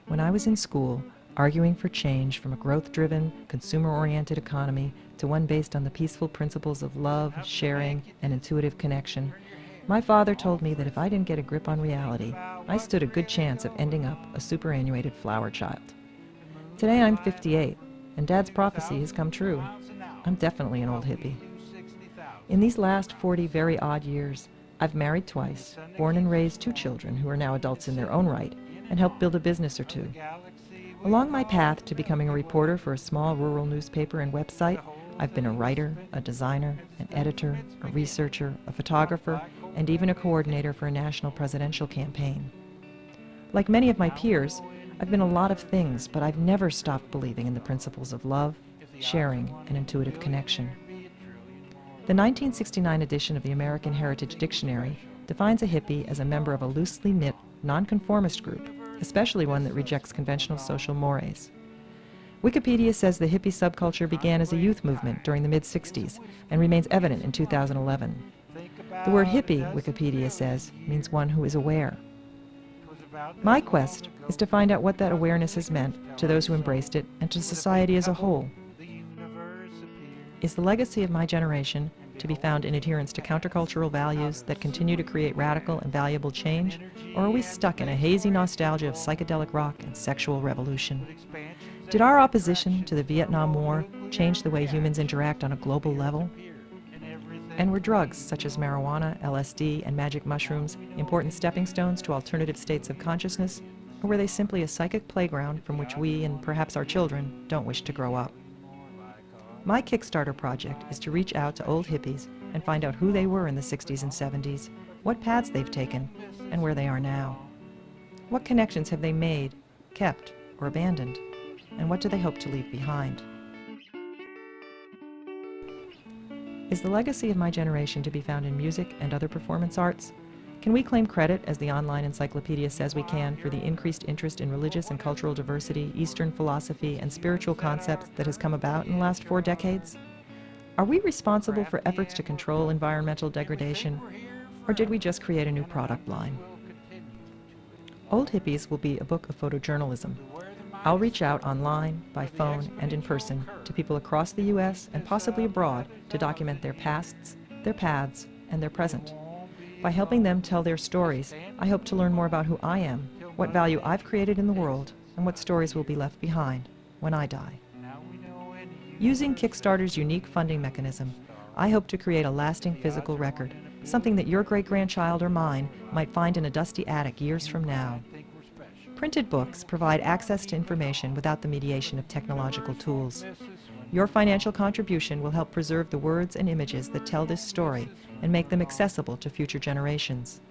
When I was in school, arguing for change from a growth-driven, consumer-oriented economy to one based on the peaceful principles of love, sharing, and intuitive connection, my father told me that if I didn't get a grip on reality, I stood a good chance of ending up a superannuated flower child. Today I'm 58, and Dad's prophecy has come true. I'm definitely an old hippie. In these last 40 very odd years, I've married twice, born and raised 2 children who are now adults in their own right, and helped build a business or 2. Along my path to becoming a reporter for a small rural newspaper and website, I've been a writer, a designer, an editor, a researcher, a photographer, and even a coordinator for a national presidential campaign. Like many of my peers, I've been a lot of things, but I've never stopped believing in the principles of love, sharing, and intuitive connection. The 1969 edition of the American Heritage Dictionary defines a hippie as a member of a loosely knit, nonconformist group, especially one that rejects conventional social mores. Wikipedia says the hippie subculture began as a youth movement during the mid-60s and remains evident in 2011. The word hippie, Wikipedia says, means one who is aware. My quest is to find out what that awareness has meant to those who embraced it and to society as a whole. Is the legacy of my generation to be found in adherence to countercultural values that continue to create radical and valuable change, or are we stuck in a hazy nostalgia of psychedelic rock and sexual revolution? Did our opposition to the Vietnam War change the way humans interact on a global level? And were drugs such as marijuana, LSD, and magic mushrooms important stepping stones to alternative states of consciousness, or were they simply a psychic playground from which we, and perhaps our children, don't wish to grow up? My Kickstarter project is to reach out to old hippies and find out who they were in the 60s and 70s, what paths they've taken, and where they are now. What connections have they made, kept, or abandoned? And what do they hope to leave behind? Is the legacy of my generation to be found in music and other performance arts? Can we claim credit, as the online encyclopedia says we can, for the increased interest in religious and cultural diversity, Eastern philosophy, and spiritual concepts that has come about in the last 4 decades? Are we responsible for efforts to control environmental degradation, or did we just create a new product line? Old Hippies will be a book of photojournalism. I'll reach out online, by phone, and in person to people across the U.S. and possibly abroad to document their pasts, their paths, and their present. By helping them tell their stories, I hope to learn more about who I am, what value I've created in the world, and what stories will be left behind when I die. Using Kickstarter's unique funding mechanism, I hope to create a lasting physical record, something that your great-grandchild or mine might find in a dusty attic years from now. Printed books provide access to information without the mediation of technological tools. Your financial contribution will help preserve the words and images that tell this story and make them accessible to future generations.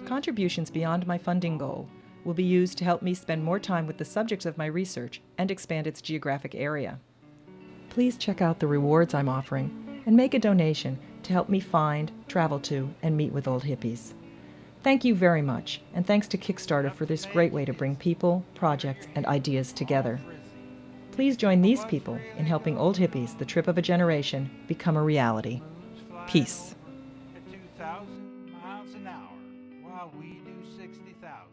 Contributions beyond my funding goal will be used to help me spend more time with the subjects of my research and expand its geographic area. Please check out the rewards I'm offering and make a donation to help me find, travel to, and meet with old hippies. Thank you very much, and thanks to Kickstarter for this great way to bring people, projects, and ideas together. Please join these people in helping old hippies, the trip of a generation, become a reality. Peace. At 2,000 miles an hour while we do 60,000.